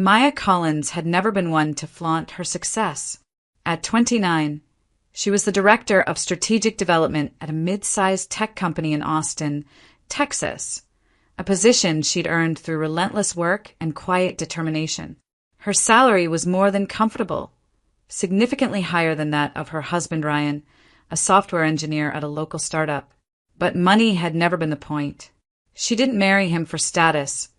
Maya Collins had never been one to flaunt her success. At 29, she was the director of strategic development at a mid-sized tech company in Austin, Texas, a position she'd earned through relentless work and quiet determination. Her salary was more than comfortable, significantly higher than that of her husband Ryan, a software engineer at a local startup. But money had never been the point. She didn't marry him for status,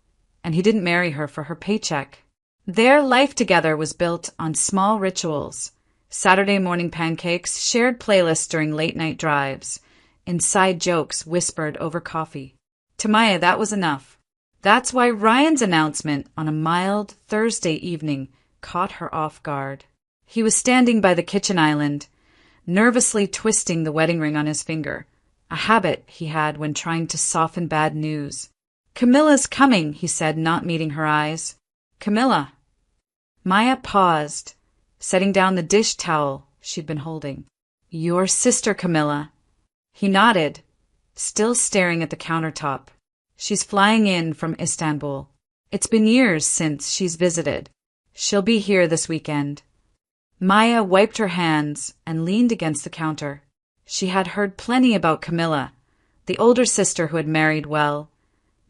and he didn't marry her for her paycheck. Their life together was built on small rituals: Saturday morning pancakes, shared playlists during late-night drives, inside jokes whispered over coffee. To Maya, that was enough. That's why Ryan's announcement on a mild Thursday evening caught her off guard. He was standing by the kitchen island, nervously twisting the wedding ring on his finger, a habit he had when trying to soften bad news. "Camilla's coming," he said, not meeting her eyes. "Camilla." Maya paused, setting down the dish towel she'd been holding. "Your sister, Camilla." He nodded, still staring at the countertop. "She's flying in from Istanbul. It's been years since she's visited. She'll be here this weekend." Maya wiped her hands and leaned against the counter. She had heard plenty about Camilla, the older sister who had married well,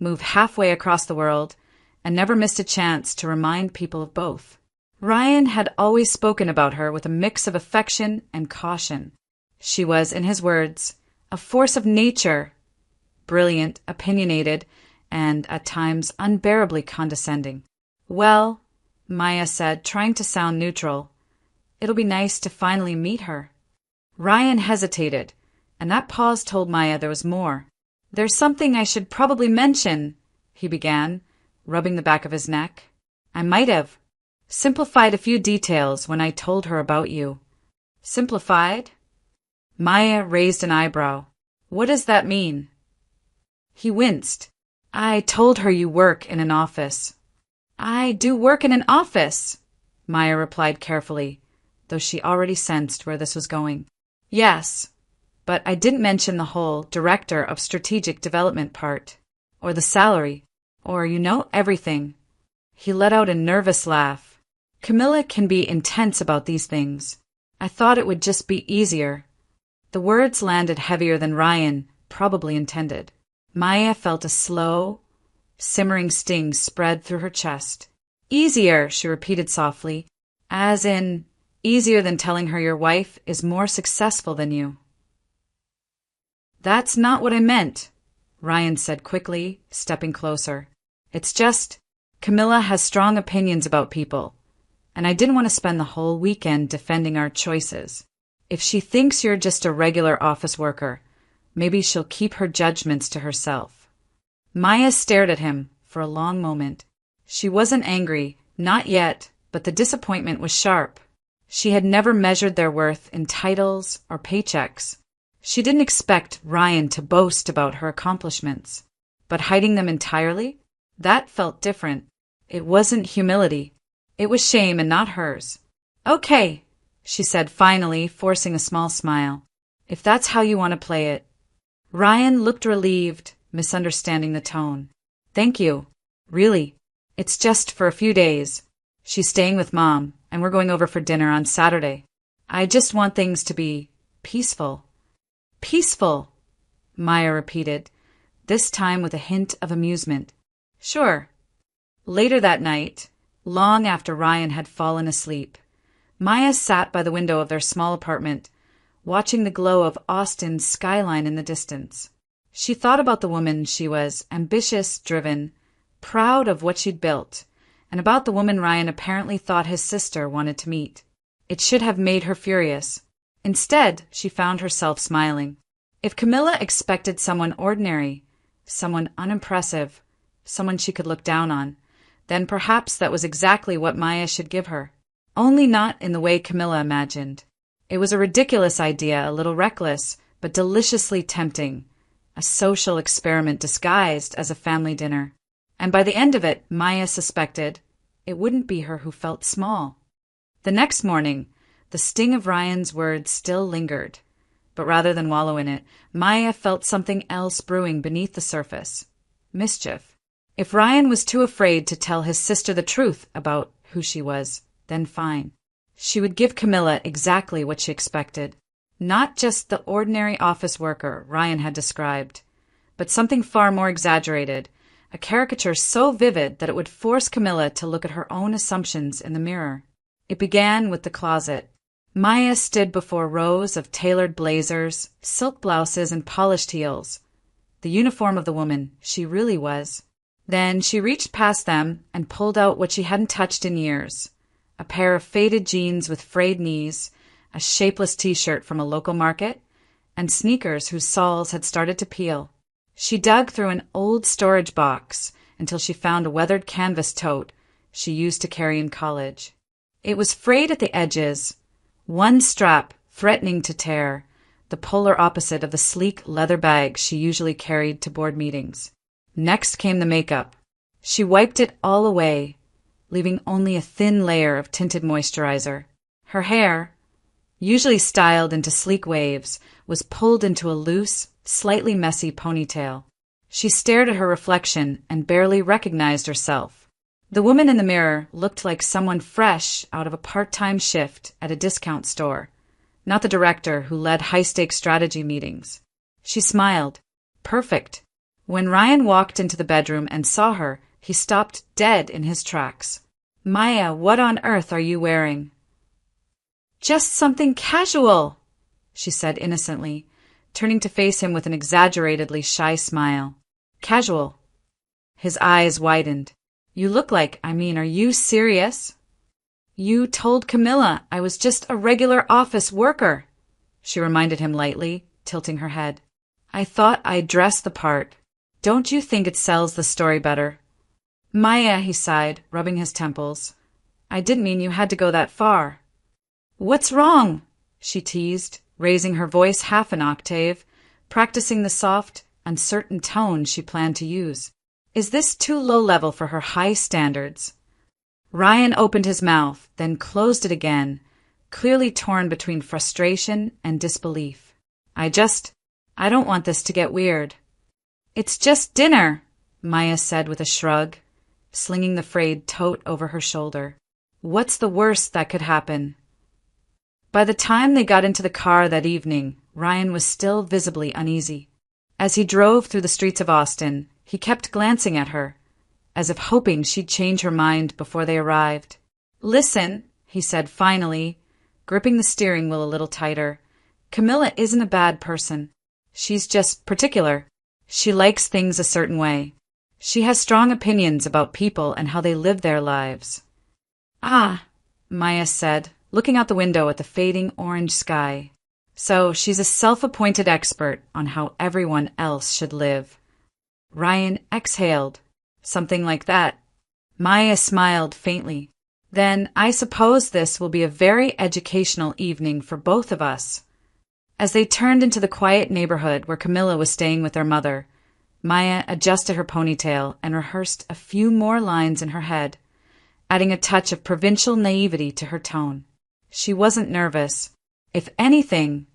moved halfway across the world, and never missed a chance to remind people of both. Ryan had always spoken about her with a mix of affection and caution. She was, in his words, a force of nature, brilliant, opinionated, and at times unbearably condescending. "Well," Maya said, trying to sound neutral, "it'll be nice to finally meet her." Ryan hesitated, and that pause told Maya there was more. "There's something I should probably mention," he began, rubbing the back of his neck. "I might have simplified a few details when I told her about you." "Simplified?" Maya raised an eyebrow. "What does that mean?" He winced. "I told her you work in an office." "I do work in an office," Maya replied carefully, though she already sensed where this was going. "Yes, but I didn't mention the whole director of strategic development part, or the salary, or, everything." He let out a nervous laugh. "Camilla can be intense about these things. I thought it would just be easier." The words landed heavier than Ryan probably intended. Maya felt a slow, simmering sting spread through her chest. "Easier," she repeated softly, "as in easier than telling her your wife is more successful than you." "That's not what I meant," Ryan said quickly, stepping closer. "It's just, Camilla has strong opinions about people, and I didn't want to spend the whole weekend defending our choices. If she thinks you're just a regular office worker, maybe she'll keep her judgments to herself." Maya stared at him for a long moment. She wasn't angry, not yet, but the disappointment was sharp. She had never measured their worth in titles or paychecks. She didn't expect Ryan to boast about her accomplishments. But hiding them entirely? That felt different. It wasn't humility. It was shame, and not hers. "Okay," she said finally, forcing a small smile. "If that's how you want to play it." Ryan looked relieved, misunderstanding the tone. "Thank you. Really. It's just for a few days. She's staying with Mom, and we're going over for dinner on Saturday. I just want things to be peaceful." "Peaceful," Maya repeated, this time with a hint of amusement. "Sure." Later that night, long after Ryan had fallen asleep, Maya sat by the window of their small apartment, watching the glow of Austin's skyline in the distance. She thought about the woman she was, ambitious, driven, proud of what she'd built, and about the woman Ryan apparently thought his sister wanted to meet. It should have made her furious. Instead, she found herself smiling. If Camilla expected someone ordinary, someone unimpressive, someone she could look down on, then perhaps that was exactly what Maya should give her. Only not in the way Camilla imagined. It was a ridiculous idea, a little reckless, but deliciously tempting. A social experiment disguised as a family dinner. And by the end of it, Maya suspected it wouldn't be her who felt small. The next morning, the sting of Ryan's words still lingered. But rather than wallow in it, Maya felt something else brewing beneath the surface. Mischief. If Ryan was too afraid to tell his sister the truth about who she was, then fine. She would give Camilla exactly what she expected. Not just the ordinary office worker Ryan had described, but something far more exaggerated, a caricature so vivid that it would force Camilla to look at her own assumptions in the mirror. It began with the closet. Maya stood before rows of tailored blazers, silk blouses, and polished heels. The uniform of the woman she really was. Then she reached past them and pulled out what she hadn't touched in years. A pair of faded jeans with frayed knees, a shapeless t-shirt from a local market, and sneakers whose soles had started to peel. She dug through an old storage box until she found a weathered canvas tote she used to carry in college. It was frayed at the edges, one strap threatening to tear, the polar opposite of the sleek leather bag she usually carried to board meetings. Next came the makeup. She wiped it all away, leaving only a thin layer of tinted moisturizer. Her hair, usually styled into sleek waves, was pulled into a loose, slightly messy ponytail. She stared at her reflection and barely recognized herself. The woman in the mirror looked like someone fresh out of a part-time shift at a discount store, not the director who led high-stakes strategy meetings. She smiled. Perfect. When Ryan walked into the bedroom and saw her, he stopped dead in his tracks. "Maya, what on earth are you wearing?" "Just something casual," she said innocently, turning to face him with an exaggeratedly shy smile. "Casual." His eyes widened. "You look like, are you serious?" "You told Camilla I was just a regular office worker," she reminded him lightly, tilting her head. "I thought I'd dress the part. Don't you think it sells the story better?" "Maya," he sighed, rubbing his temples. "I didn't mean you had to go that far." "What's wrong?" she teased, raising her voice half an octave, practicing the soft, uncertain tone she planned to use. Is this too low level for her high standards? Ryan opened his mouth, then closed it again, clearly torn between frustration and disbelief. I don't want this to get weird." "It's just dinner," Maya said with a shrug, slinging the frayed tote over her shoulder. "What's the worst that could happen?" By the time they got into the car that evening, Ryan was still visibly uneasy. As he drove through the streets of Austin, he kept glancing at her, as if hoping she'd change her mind before they arrived. "Listen," he said finally, gripping the steering wheel a little tighter. "Camilla isn't a bad person. She's just particular. She likes things a certain way. She has strong opinions about people and how they live their lives." "Ah," Maya said, looking out the window at the fading orange sky. "So she's a self-appointed expert on how everyone else should live." Ryan exhaled. "Something like that." Maya smiled faintly. "Then I suppose this will be a very educational evening for both of us." As they turned into the quiet neighborhood where Camilla was staying with their mother, Maya adjusted her ponytail and rehearsed a few more lines in her head, adding a touch of provincial naivety to her tone. She wasn't nervous. If anything,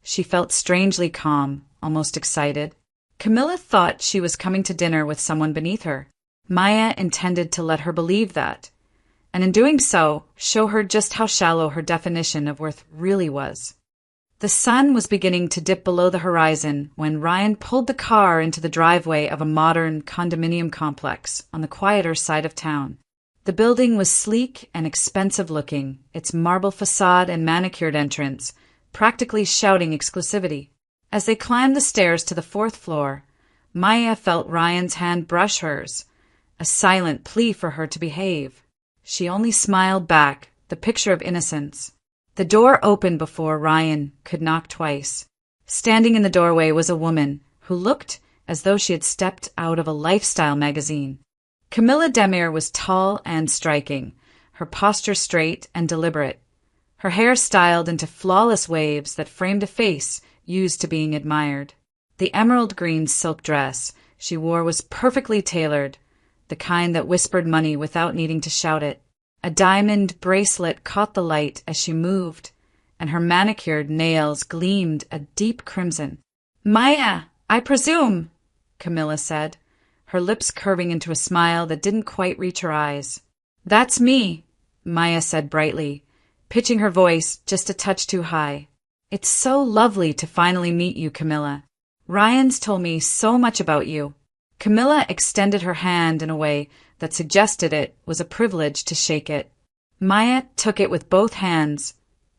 she felt strangely calm, almost excited. Camilla thought she was coming to dinner with someone beneath her. Maya intended to let her believe that, and in doing so, show her just how shallow her definition of worth really was. The sun was beginning to dip below the horizon when Ryan pulled the car into the driveway of a modern condominium complex on the quieter side of town. The building was sleek and expensive-looking, its marble facade and manicured entrance practically shouting exclusivity. As they climbed the stairs to the 4th floor, Maya felt Ryan's hand brush hers, a silent plea for her to behave. She only smiled back, the picture of innocence. The door opened before Ryan could knock twice. Standing in the doorway was a woman who looked as though she had stepped out of a lifestyle magazine. Camilla Demir was tall and striking, her posture straight and deliberate, her hair styled into flawless waves that framed a face used to being admired. The emerald green silk dress she wore was perfectly tailored, the kind that whispered money without needing to shout it. A diamond bracelet caught the light as she moved, and her manicured nails gleamed a deep crimson. "Maya, I presume," Camilla said, her lips curving into a smile that didn't quite reach her eyes. "That's me," Maya said brightly, pitching her voice just a touch too high. "It's so lovely to finally meet you, Camilla. Ryan's told me so much about you." Camilla extended her hand in a way that suggested it was a privilege to shake it. Maya took it with both hands,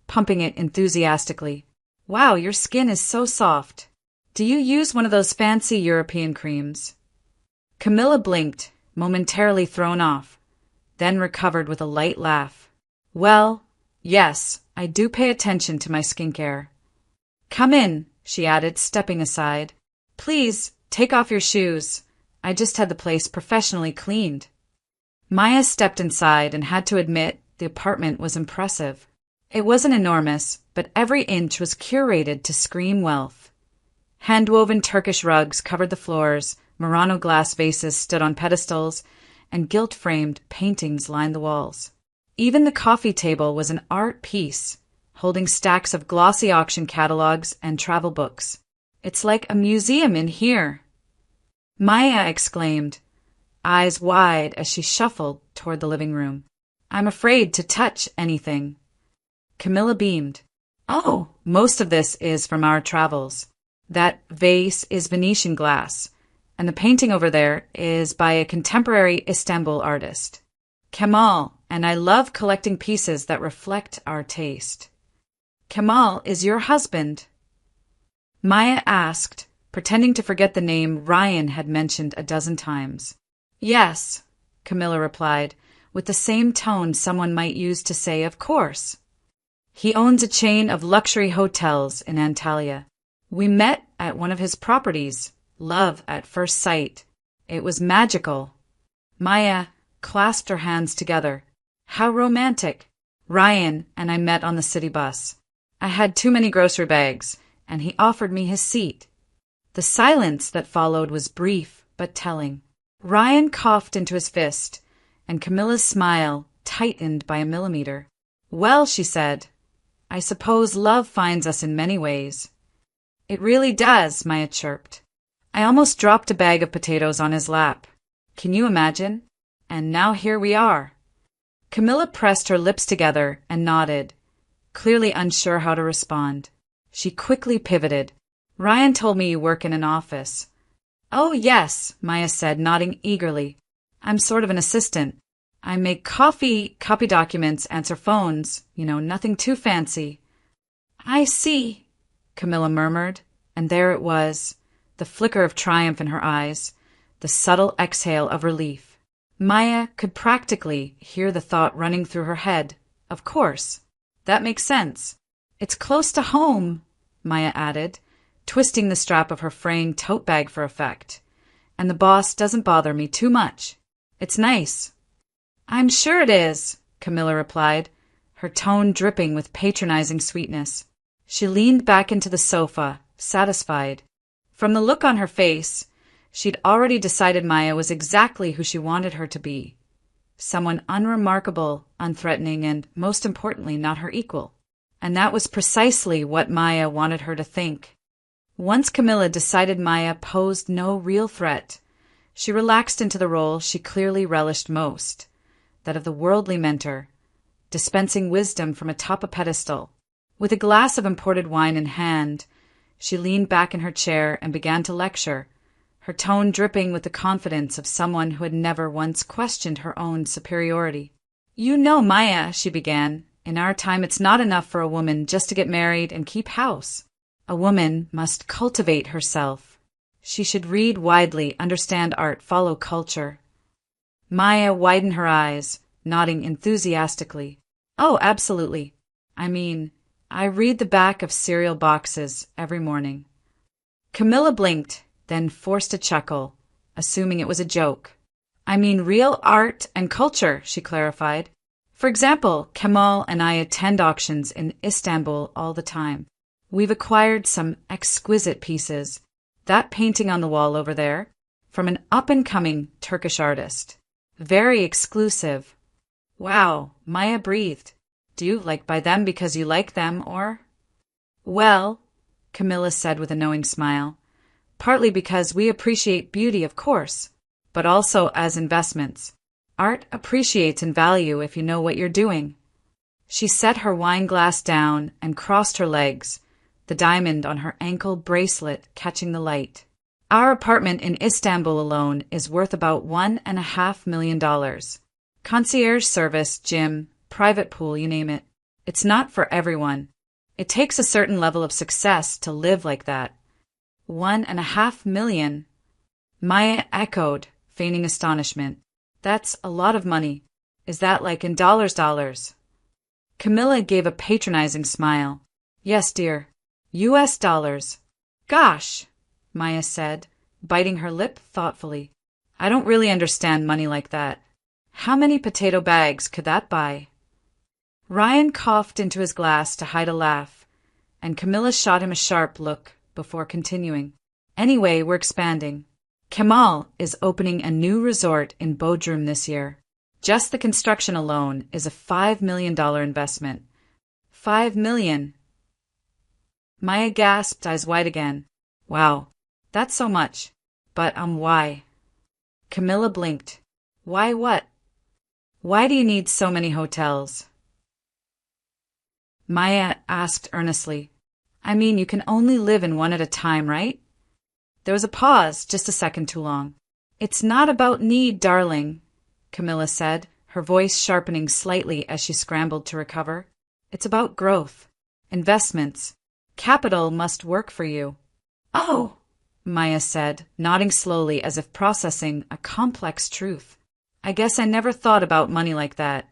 pumping it enthusiastically. "Wow, your skin is so soft. Do you use one of those fancy European creams?" Camilla blinked, momentarily thrown off, then recovered with a light laugh. "Well, yes, I do pay attention to my skincare." "Come in," she added, stepping aside. "Please, take off your shoes. I just had the place professionally cleaned." Maya stepped inside and had to admit the apartment was impressive. It wasn't enormous, but every inch was curated to scream wealth. Hand-woven Turkish rugs covered the floors, Murano glass vases stood on pedestals, and gilt-framed paintings lined the walls. Even the coffee table was an art piece, holding stacks of glossy auction catalogs and travel books. "It's like a museum in here," Maya exclaimed, eyes wide as she shuffled toward the living room. "I'm afraid to touch anything." Camilla beamed. "Oh, most of this is from our travels. That vase is Venetian glass, and the painting over there is by a contemporary Istanbul artist, Kemal, and I love collecting pieces that reflect our taste." "Kemal is your husband?" Maya asked, pretending to forget the name Ryan had mentioned a dozen times. "Yes," Camilla replied, with the same tone someone might use to say, "Of course." "He owns a chain of luxury hotels in Antalya. We met at one of his properties. Love at first sight. It was magical." Maya clasped her hands together. "How romantic. Ryan and I met on the city bus. I had too many grocery bags, and he offered me his seat." The silence that followed was brief but telling. Ryan coughed into his fist, and Camilla's smile tightened by a millimeter. "Well," she said, "I suppose love finds us in many ways." "It really does," Maya chirped. "I almost dropped a bag of potatoes on his lap. Can you imagine? And now here we are." Camilla pressed her lips together and nodded, clearly unsure how to respond. She quickly pivoted. "Ryan told me you work in an office." "Oh, yes," Maya said, nodding eagerly. "I'm sort of an assistant. I make coffee, copy documents, answer phones, nothing too fancy." "I see," Camilla murmured, and there it was, the flicker of triumph in her eyes, the subtle exhale of relief. Maya could practically hear the thought running through her head. Of course. That makes sense. "It's close to home," Maya added, twisting the strap of her fraying tote bag for effect. "And the boss doesn't bother me too much. It's nice." "I'm sure it is," Camilla replied, her tone dripping with patronizing sweetness. She leaned back into the sofa, satisfied. From the look on her face, she'd already decided Maya was exactly who she wanted her to be. Someone unremarkable, unthreatening, and, most importantly, not her equal. And that was precisely what Maya wanted her to think. Once Camilla decided Maya posed no real threat, she relaxed into the role she clearly relished most, that of the worldly mentor, dispensing wisdom from atop a pedestal. With a glass of imported wine in hand, she leaned back in her chair and began to lecture, her tone dripping with the confidence of someone who had never once questioned her own superiority. "You know, Maya," she began, "in our time it's not enough for a woman just to get married and keep house. A woman must cultivate herself. She should read widely, understand art, follow culture." Maya widened her eyes, nodding enthusiastically. "Oh, absolutely. I read the back of cereal boxes every morning." Camilla blinked, then forced a chuckle, assuming it was a joke. Real art and culture," she clarified. "For example, Kemal and I attend auctions in Istanbul all the time. We've acquired some exquisite pieces. That painting on the wall over there, from an up-and-coming Turkish artist. Very exclusive." "Wow," Maya breathed. "Do you buy them because you like them, or—" "Well," Camilla said with a knowing smile, "partly because we appreciate beauty, of course. but also as investments. Art appreciates in value if you know what you're doing. She set her wine glass down and crossed her legs, the diamond on her ankle bracelet catching the light. Our apartment in Istanbul alone is worth about $1.5 million. Concierge service, gym, private pool, you name it. It's not for everyone. It takes a certain level of success to live like that. $1.5 million? Maya echoed, feigning astonishment. That's a lot of money. Is that like in dollars? Camilla gave a patronizing smile. Yes, dear. US dollars. Gosh, Maya said, biting her lip thoughtfully. I don't really understand money like that. How many potato bags could that buy? Ryan coughed into his glass to hide a laugh, and Camilla shot him a sharp look before continuing. Anyway, we're expanding. Kemal is opening a new resort in Bodrum this year. Just the construction alone is a $5 million investment. $5 million. Maya gasped, eyes wide again. Wow, that's so much. But, why? Camilla blinked. Why what? Why do you need so many hotels? Maya asked earnestly. I mean, you can only live in one at a time, right? There was a pause, just a second too long. It's not about need, darling, Camilla said, her voice sharpening slightly as she scrambled to recover. It's about growth. Investments. Capital must work for you. Oh, Maya said, nodding slowly as if processing a complex truth. I guess I never thought about money like that.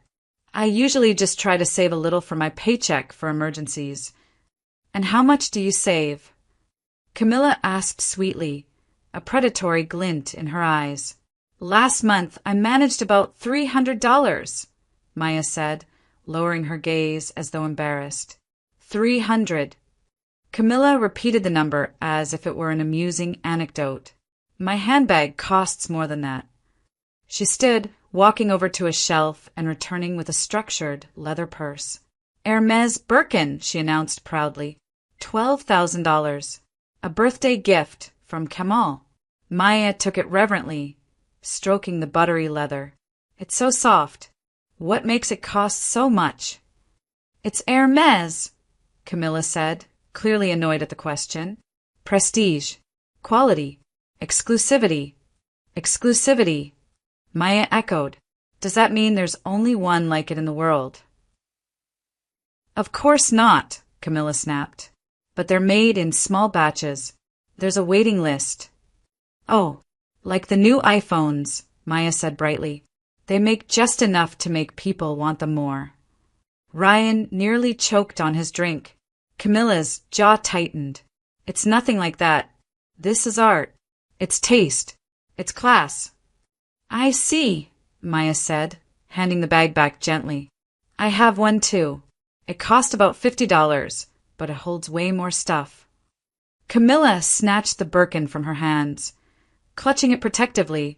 I usually just try to save a little for my paycheck for emergencies. And how much do you save? Camilla asked sweetly, a predatory glint in her eyes. Last month I managed about $300, Maya said, lowering her gaze as though embarrassed. 300. Camilla repeated the number as if it were an amusing anecdote. My handbag costs more than that. She stood, walking over to a shelf and returning with a structured leather purse. Hermes Birkin, she announced proudly. $12,000. A birthday gift from Kemal. Maya took it reverently, stroking the buttery leather. It's so soft. What makes it cost so much? It's Hermes, Camilla said, clearly annoyed at the question. Prestige. Quality. Exclusivity. Exclusivity. Maya echoed. Does that mean there's only one like it in the world? Of course not, Camilla snapped. But they're made in small batches. There's a waiting list. Oh, like the new iPhones, Maya said brightly. They make just enough to make people want them more. Ryan nearly choked on his drink. Camilla's jaw tightened. It's nothing like that. This is art. It's taste. It's class. I see, Maya said, handing the bag back gently. I have one too. It cost about $50. But it holds way more stuff. Camilla snatched the Birkin from her hands, clutching it protectively,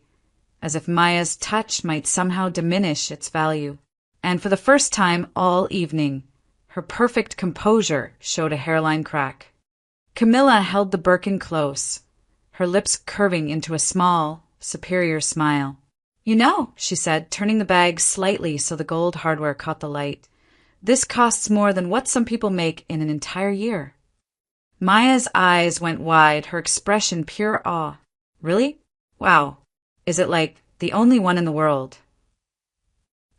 as if Maya's touch might somehow diminish its value. And for the first time all evening, her perfect composure showed a hairline crack. Camilla held the Birkin close, her lips curving into a small, superior smile. You know, she said, turning the bag slightly so the gold hardware caught the light. This costs more than what some people make in an entire year. Maya's eyes went wide, her expression pure awe. Really? Wow. Is it like the only one in the world?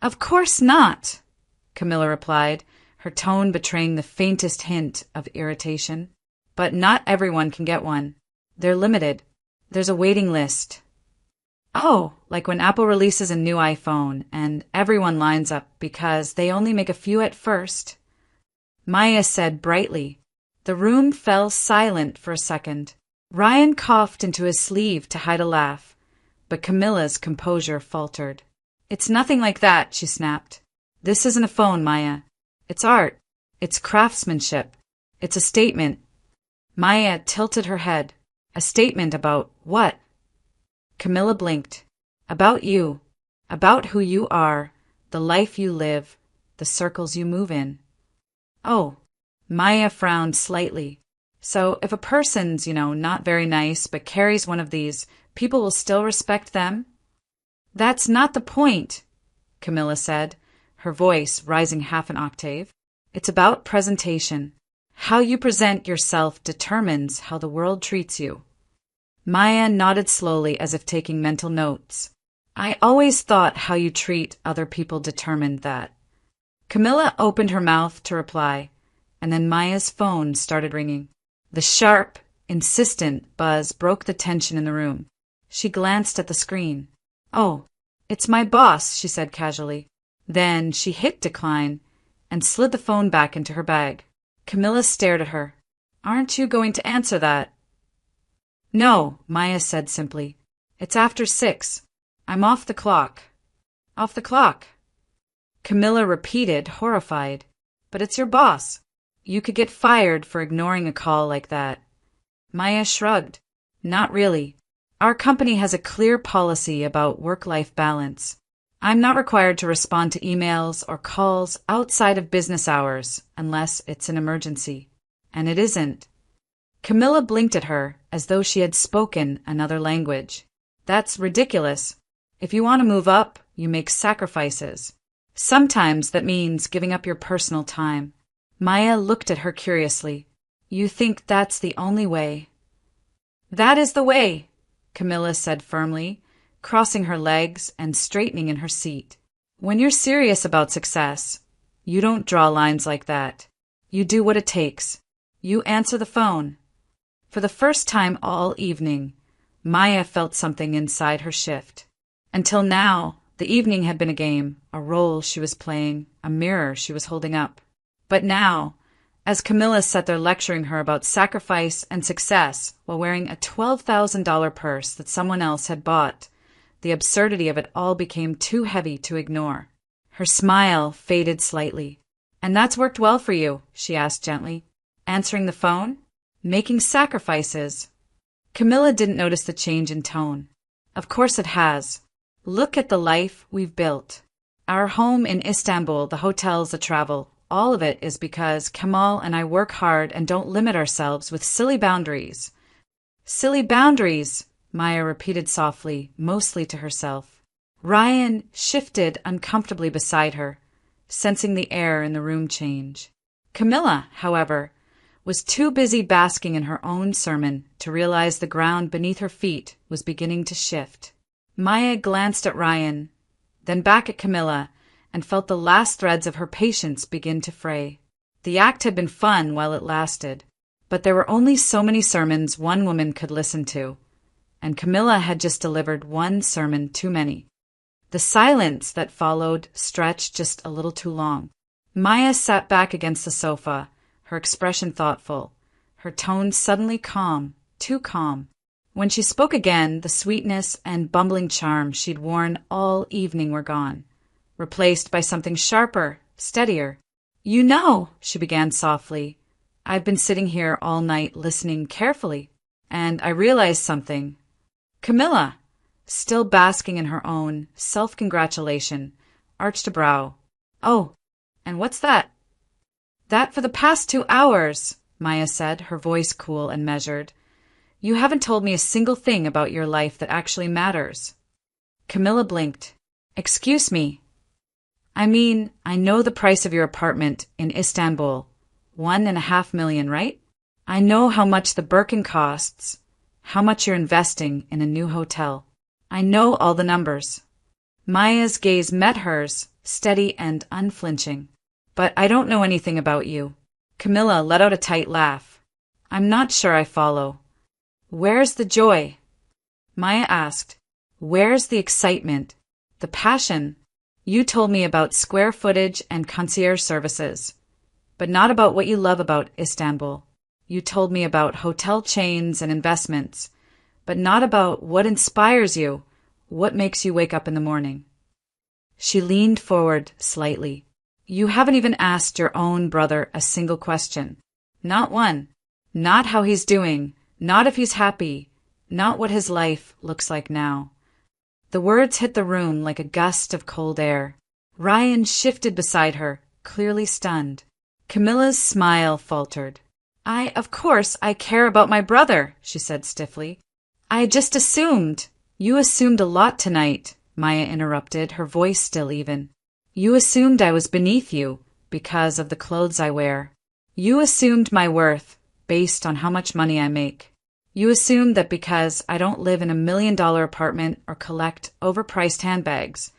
Of course not, Camilla replied, her tone betraying the faintest hint of irritation. But not everyone can get one. They're limited. There's a waiting list. Oh, like when Apple releases a new iPhone and everyone lines up because they only make a few at first. Maya said brightly. The room fell silent for a second. Ryan coughed into his sleeve to hide a laugh, but Camilla's composure faltered. It's nothing like that, she snapped. This isn't a phone, Maya. It's art. It's craftsmanship. It's a statement. Maya tilted her head. A statement about what? Camilla blinked. About you. About who you are, the life you live, the circles you move in. Oh, Maya frowned slightly. So if a person's, not very nice but carries one of these, people will still respect them? That's not the point, Camilla said, her voice rising half an octave. It's about presentation. How you present yourself determines how the world treats you. Maya nodded slowly as if taking mental notes. I always thought how you treat other people determined that. Camilla opened her mouth to reply, and then Maya's phone started ringing. The sharp, insistent buzz broke the tension in the room. She glanced at the screen. Oh, it's my boss, she said casually. Then she hit decline and slid the phone back into her bag. Camilla stared at her. Aren't you going to answer that? No, Maya said simply. It's after 6. I'm off the clock. Off the clock. Camilla repeated, horrified. But it's your boss. You could get fired for ignoring a call like that. Maya shrugged. Not really. Our company has a clear policy about work-life balance. I'm not required to respond to emails or calls outside of business hours unless it's an emergency. And it isn't. Camilla blinked at her as though she had spoken another language. That's ridiculous. If you want to move up, you make sacrifices. Sometimes that means giving up your personal time. Maya looked at her curiously. You think that's the only way? That is the way, Camilla said firmly, crossing her legs and straightening in her seat. When you're serious about success, you don't draw lines like that. You do what it takes. You answer the phone. For the first time all evening, Maya felt something inside her shift. Until now, the evening had been a game, a role she was playing, a mirror she was holding up. But now, as Camilla sat there lecturing her about sacrifice and success while wearing a $12,000 purse that someone else had bought, the absurdity of it all became too heavy to ignore. Her smile faded slightly. And that's worked well for you, she asked gently. Answering the phone? Making sacrifices. Camilla didn't notice the change in tone. Of course it has. Look at the life we've built. Our home in Istanbul, the hotels, the travel, all of it is because Kemal and I work hard and don't limit ourselves with silly boundaries. Silly boundaries, Maya repeated softly, mostly to herself. Ryan shifted uncomfortably beside her, sensing the air in the room change. Camilla, however, was too busy basking in her own sermon to realize the ground beneath her feet was beginning to shift. Maya glanced at Ryan, then back at Camilla, and felt the last threads of her patience begin to fray. The act had been fun while it lasted, but there were only so many sermons one woman could listen to, and Camilla had just delivered one sermon too many. The silence that followed stretched just a little too long. Maya sat back against the sofa, her expression thoughtful, her tone suddenly calm, too calm. When she spoke again, the sweetness and bumbling charm she'd worn all evening were gone, replaced by something sharper, steadier. You know, she began softly, I've been sitting here all night listening carefully, and I realized something. Camilla, still basking in her own self-congratulation, arched a brow. Oh, and what's that? That for the past 2 hours, Maya said, her voice cool and measured. You haven't told me a single thing about your life that actually matters. Camilla blinked. Excuse me. I mean, I know the price of your apartment in Istanbul. $1.5 million, right? I know how much the Birkin costs, how much you're investing in a new hotel. I know all the numbers. Maya's gaze met hers, steady and unflinching. But I don't know anything about you. Camilla let out a tight laugh. I'm not sure I follow. Where's the joy? Maya asked. Where's the excitement? The passion? You told me about square footage and concierge services, but not about what you love about Istanbul. You told me about hotel chains and investments, but not about what inspires you, what makes you wake up in the morning. She leaned forward slightly. You haven't even asked your own brother a single question. Not one. Not how he's doing, not if he's happy, not what his life looks like now. The words hit the room like a gust of cold air. Ryan shifted beside her, clearly stunned. Camilla's smile faltered. Of course, I care about my brother, she said stiffly. I just assumed. You assumed a lot tonight, Maya interrupted, her voice still even. You assumed I was beneath you because of the clothes I wear. You assumed my worth based on how much money I make. You assumed that because I don't live in $1 million apartment or collect overpriced handbags,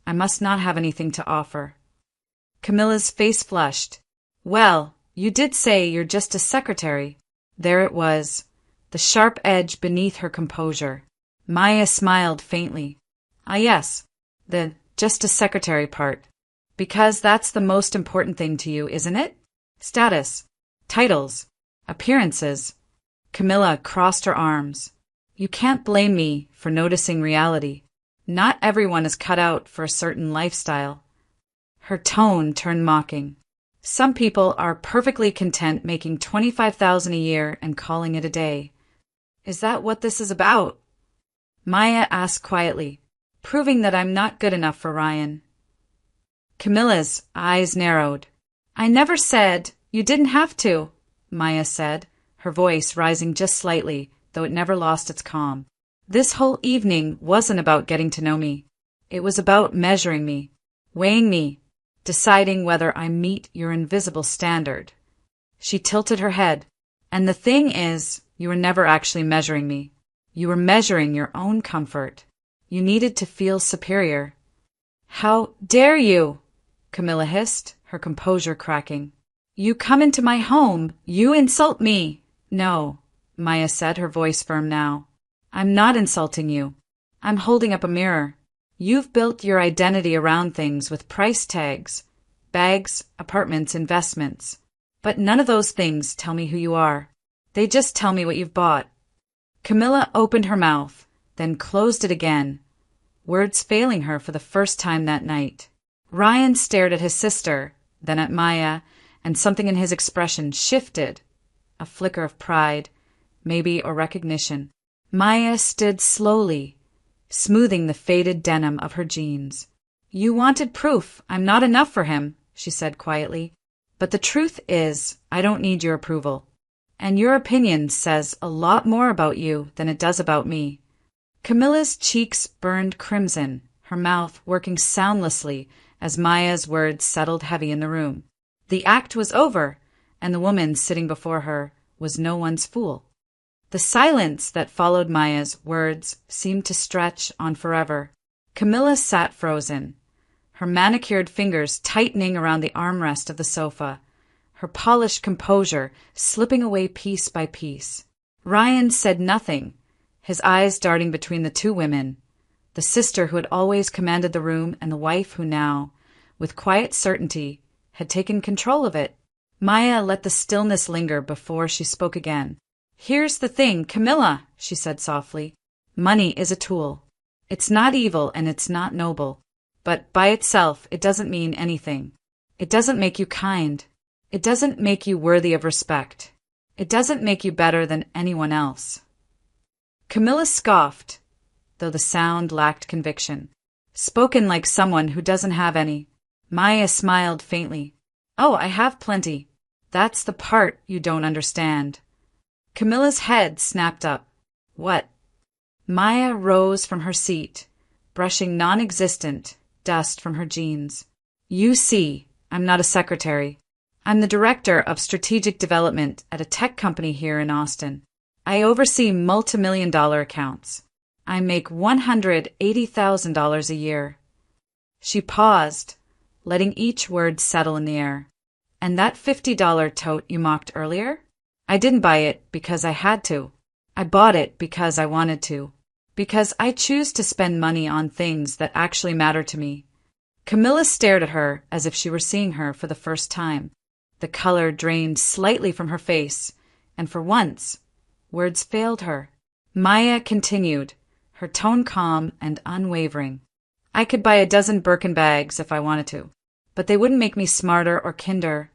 I must not have anything to offer. Camilla's face flushed. Well, you did say you're just a secretary. There it was, the sharp edge beneath her composure. Maya smiled faintly. Ah yes, the just a secretary part. Because that's the most important thing to you, isn't it? Status, titles, appearances. Camilla crossed her arms. You can't blame me for noticing reality. Not everyone is cut out for a certain lifestyle. Her tone turned mocking. Some people are perfectly content making $25,000 a year and calling it a day. Is that what this is about? Maya asked quietly, proving that I'm not good enough for Ryan. Camilla's eyes narrowed. I never said you didn't have to, Maya said, her voice rising just slightly, though it never lost its calm. This whole evening wasn't about getting to know me. It was about measuring me, weighing me, deciding whether I meet your invisible standard. She tilted her head. And the thing is, you were never actually measuring me. You were measuring your own comfort. You needed to feel superior. How dare you? Camilla hissed, her composure cracking. You come into my home. You insult me. No, Maya said, her voice firm now. I'm not insulting you. I'm holding up a mirror. You've built your identity around things with price tags, bags, apartments, investments. But none of those things tell me who you are. They just tell me what you've bought. Camilla opened her mouth, then closed it again, words failing her for the first time that night. Ryan stared at his sister, then at Maya, and something in his expression shifted. A flicker of pride, maybe, or recognition. Maya stood slowly, smoothing the faded denim of her jeans. You wanted proof I'm not enough for him, she said quietly. But the truth is, I don't need your approval. And your opinion says a lot more about you than it does about me. Camilla's cheeks burned crimson, her mouth working soundlessly as Maya's words settled heavy in the room. The act was over, and the woman sitting before her was no one's fool. The silence that followed Maya's words seemed to stretch on forever. Camilla sat frozen, her manicured fingers tightening around the armrest of the sofa, her polished composure slipping away piece by piece. Ryan said nothing, his eyes darting between the two women, the sister who had always commanded the room and the wife who now, with quiet certainty, had taken control of it. Maya let the stillness linger before she spoke again. Here's the thing, Camilla, she said softly. Money is a tool. It's not evil and it's not noble. But by itself, it doesn't mean anything. It doesn't make you kind. It doesn't make you worthy of respect. It doesn't make you better than anyone else. Camilla scoffed, though the sound lacked conviction. Spoken like someone who doesn't have any. Maya smiled faintly. Oh, I have plenty. That's the part you don't understand. Camilla's head snapped up. What? Maya rose from her seat, brushing non-existent dust from her jeans. You see, I'm not a secretary. I'm the director of strategic development at a tech company here in Austin. I oversee multi-million-dollar accounts. I make $180,000 a year. She paused, letting each word settle in the air. And that $50 tote you mocked earlier? I didn't buy it because I had to. I bought it because I wanted to. Because I choose to spend money on things that actually matter to me. Camilla stared at her as if she were seeing her for the first time. The color drained slightly from her face, and for once, words failed her. Maya continued, her tone calm and unwavering. I could buy a dozen Birkin bags if I wanted to, but they wouldn't make me smarter or kinder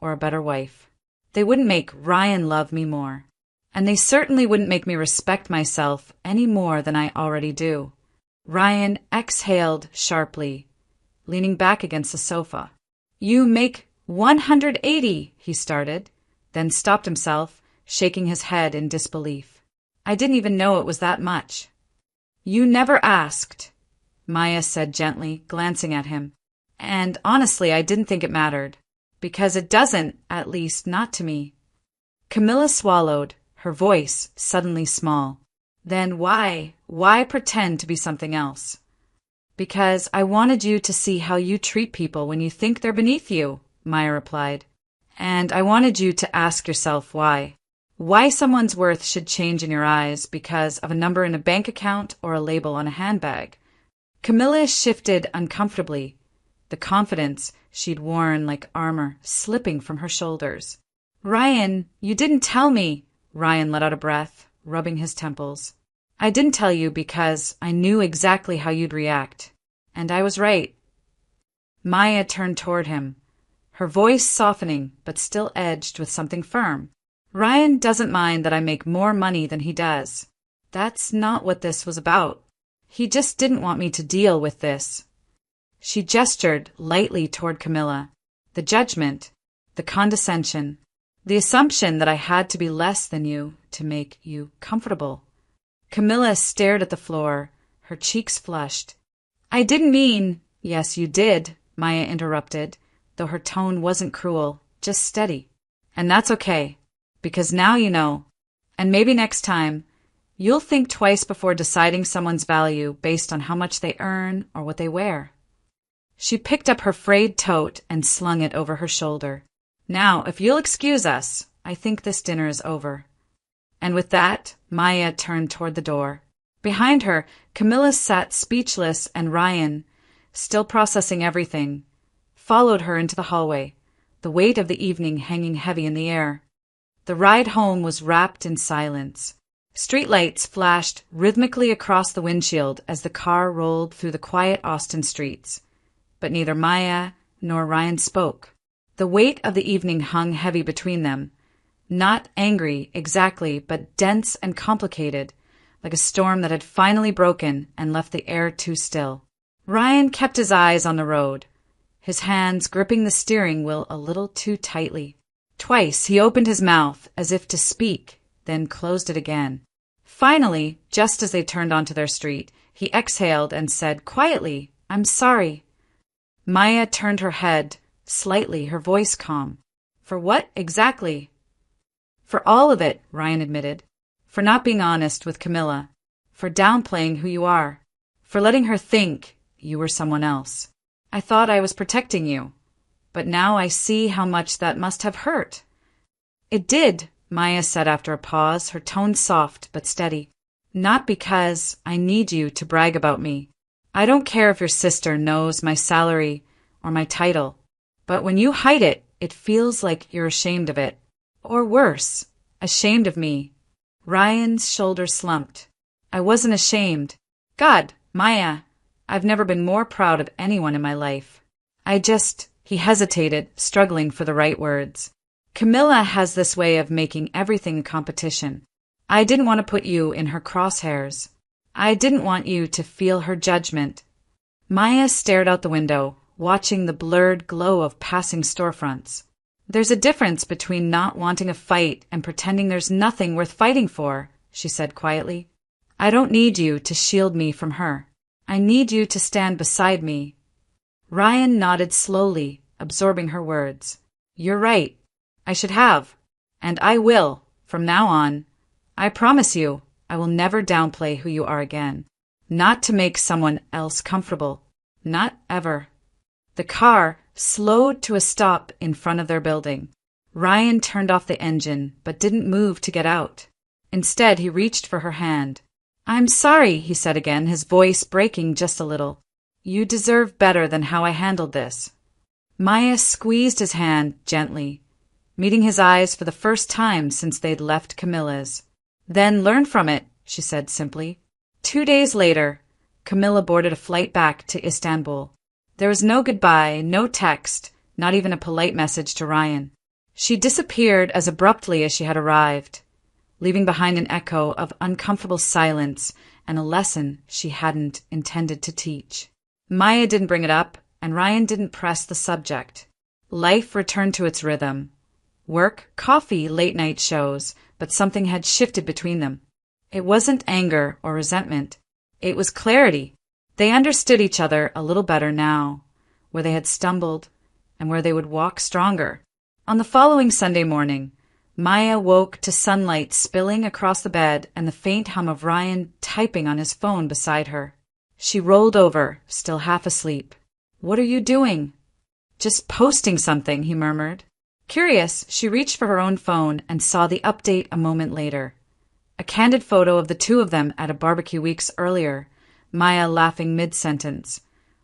or a better wife. They wouldn't make Ryan love me more. And they certainly wouldn't make me respect myself any more than I already do. Ryan exhaled sharply, leaning back against the sofa. You make 180, he started, then stopped himself, shaking his head in disbelief. I didn't even know it was that much. You never asked. Maya said gently, glancing at him. And honestly, I didn't think it mattered. Because it doesn't, at least not to me. Camilla swallowed, her voice suddenly small. Then why pretend to be something else? Because I wanted you to see how you treat people when you think they're beneath you, Maya replied. And I wanted you to ask yourself why. Why someone's worth should change in your eyes because of a number in a bank account or a label on a handbag. Camilla shifted uncomfortably, the confidence she'd worn like armor slipping from her shoulders. Ryan, you didn't tell me. Ryan let out a breath, rubbing his temples. I didn't tell you because I knew exactly how you'd react. And I was right. Maya turned toward him, her voice softening but still edged with something firm. Ryan doesn't mind that I make more money than he does. That's not what this was about. He just didn't want me to deal with this. She gestured lightly toward Camilla. The judgment, the condescension, the assumption that I had to be less than you to make you comfortable. Camilla stared at the floor, her cheeks flushed. I didn't mean— Yes, you did, Maya interrupted, though her tone wasn't cruel, just steady. And that's okay, because now you know. And maybe next time, you'll think twice before deciding someone's value based on how much they earn or what they wear. She picked up her frayed tote and slung it over her shoulder. Now, if you'll excuse us, I think this dinner is over. And with that, Maya turned toward the door. Behind her, Camilla sat speechless, and Ryan, still processing everything, followed her into the hallway, the weight of the evening hanging heavy in the air. The ride home was wrapped in silence. Streetlights flashed rhythmically across the windshield as the car rolled through the quiet Austin streets. But neither Maya nor Ryan spoke. The weight of the evening hung heavy between them. Not angry, exactly, but dense and complicated, like a storm that had finally broken and left the air too still. Ryan kept his eyes on the road, his hands gripping the steering wheel a little too tightly. Twice he opened his mouth as if to speak, then closed it again. Finally, just as they turned onto their street, he exhaled and said quietly, I'm sorry. Maya turned her head, slightly, her voice calm. For what exactly? For all of it, Ryan admitted. For not being honest with Camilla. For downplaying who you are. For letting her think you were someone else. I thought I was protecting you. But now I see how much that must have hurt. It did, Maya said after a pause, her tone soft but steady. Not because I need you to brag about me. I don't care if your sister knows my salary or my title. But when you hide it, it feels like you're ashamed of it. Or worse, ashamed of me. Ryan's shoulders slumped. I wasn't ashamed. God, Maya, I've never been more proud of anyone in my life. He hesitated, struggling for the right words. Camilla has this way of making everything a competition. I didn't want to put you in her crosshairs. I didn't want you to feel her judgment. Maya stared out the window, watching the blurred glow of passing storefronts. There's a difference between not wanting a fight and pretending there's nothing worth fighting for, she said quietly. I don't need you to shield me from her. I need you to stand beside me. Ryan nodded slowly, absorbing her words. You're right. I should have. And I will, from now on. I promise you, I will never downplay who you are again. Not to make someone else comfortable. Not ever. The car slowed to a stop in front of their building. Ryan turned off the engine, but didn't move to get out. Instead, he reached for her hand. I'm sorry, he said again, his voice breaking just a little. You deserve better than how I handled this. Maya squeezed his hand gently, meeting his eyes for the first time since they'd left Camilla's. Then learn from it, she said simply. 2 days later, Camilla boarded a flight back to Istanbul. There was no goodbye, no text, not even a polite message to Ryan. She disappeared as abruptly as she had arrived, leaving behind an echo of uncomfortable silence and a lesson she hadn't intended to teach. Maya didn't bring it up, and Ryan didn't press the subject. Life returned to its rhythm. Work, coffee, late-night shows, but something had shifted between them. It wasn't anger or resentment. It was clarity. They understood each other a little better now, where they had stumbled and where they would walk stronger. On the following Sunday morning, Maya woke to sunlight spilling across the bed and the faint hum of Ryan typing on his phone beside her. She rolled over, still half asleep. "What are you doing?" "Just posting something," he murmured. Curious, she reached for her own phone and saw the update a moment later. A candid photo of the two of them at a barbecue weeks earlier, Maya laughing mid-sentence,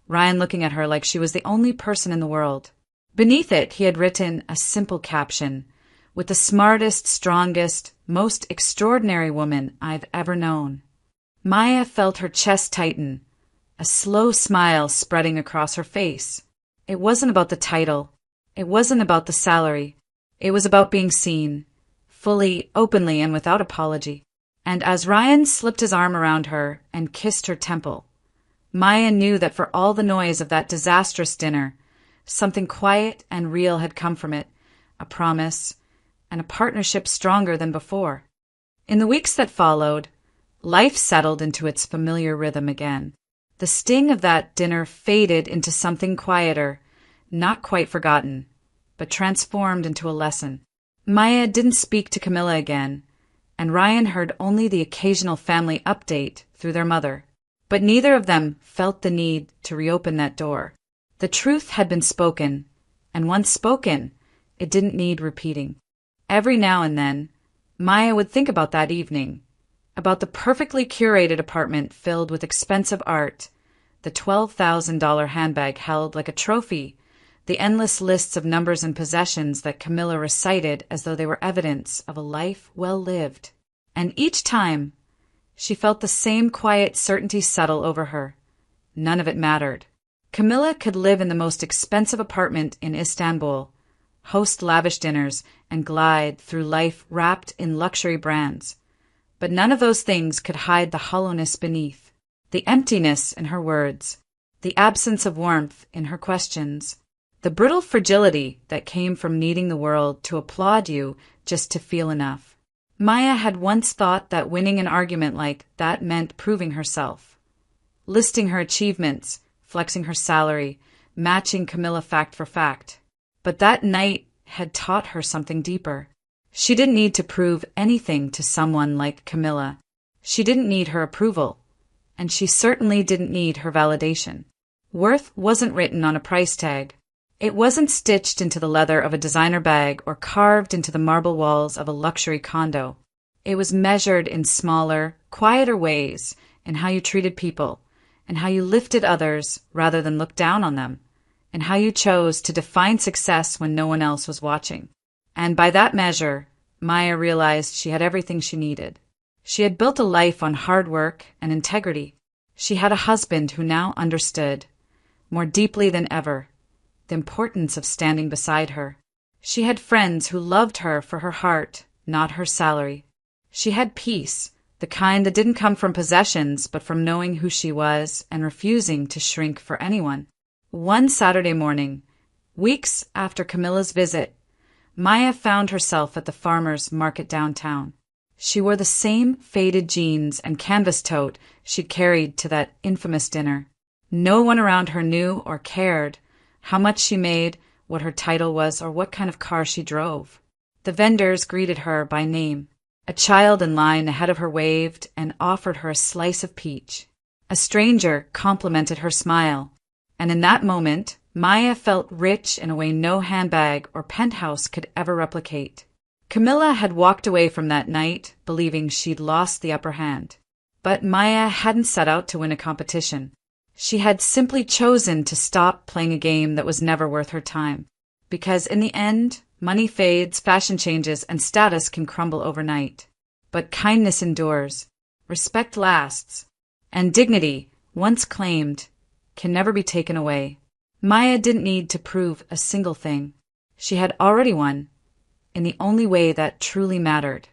Ryan looking at her like she was the only person in the world. Beneath it, he had written a simple caption, "With the smartest, strongest, most extraordinary woman I've ever known." Maya felt her chest tighten, a slow smile spreading across her face. It wasn't about the title. It wasn't about the salary. It was about being seen, fully, openly, and without apology. And as Ryan slipped his arm around her and kissed her temple, Maya knew that for all the noise of that disastrous dinner, something quiet and real had come from it, a promise, and a partnership stronger than before. In the weeks that followed, life settled into its familiar rhythm again. The sting of that dinner faded into something quieter, not quite forgotten, but transformed into a lesson. Maya didn't speak to Camilla again, and Ryan heard only the occasional family update through their mother. But neither of them felt the need to reopen that door. The truth had been spoken, and once spoken, it didn't need repeating. Every now and then, Maya would think about that evening, about the perfectly curated apartment filled with expensive art, the $12,000 handbag held like a trophy, the endless lists of numbers and possessions that Camilla recited as though they were evidence of a life well lived. And each time, she felt the same quiet certainty settle over her. None of it mattered. Camilla could live in the most expensive apartment in Istanbul, host lavish dinners, and glide through life wrapped in luxury brands. But none of those things could hide the hollowness beneath, the emptiness in her words, the absence of warmth in her questions, the brittle fragility that came from needing the world to applaud you just to feel enough. Maya had once thought that winning an argument like that meant proving herself, listing her achievements, flexing her salary, matching Camilla fact for fact. But that night had taught her something deeper. She didn't need to prove anything to someone like Camilla. She didn't need her approval, and she certainly didn't need her validation. Worth wasn't written on a price tag. It wasn't stitched into the leather of a designer bag or carved into the marble walls of a luxury condo. It was measured in smaller, quieter ways, in how you treated people, and how you lifted others rather than looked down on them, and how you chose to define success when no one else was watching. And by that measure, Maya realized she had everything she needed. She had built a life on hard work and integrity. She had a husband who now understood, more deeply than ever, the importance of standing beside her. She had friends who loved her for her heart, not her salary. She had peace, the kind that didn't come from possessions but from knowing who she was and refusing to shrink for anyone. One Saturday morning, weeks after Camilla's visit, Maya found herself at the farmer's market downtown. She wore the same faded jeans and canvas tote she'd carried to that infamous dinner. No one around her knew or cared how much she made, what her title was, or what kind of car she drove. The vendors greeted her by name. A child in line ahead of her waved and offered her a slice of peach. A stranger complimented her smile. And in that moment, Maya felt rich in a way no handbag or penthouse could ever replicate. Camilla had walked away from that night, believing she'd lost the upper hand. But Maya hadn't set out to win a competition. She had simply chosen to stop playing a game that was never worth her time. Because in the end, money fades, fashion changes, and status can crumble overnight. But kindness endures, respect lasts, and dignity, once claimed, can never be taken away. Maya didn't need to prove a single thing. She had already won, in the only way that truly mattered.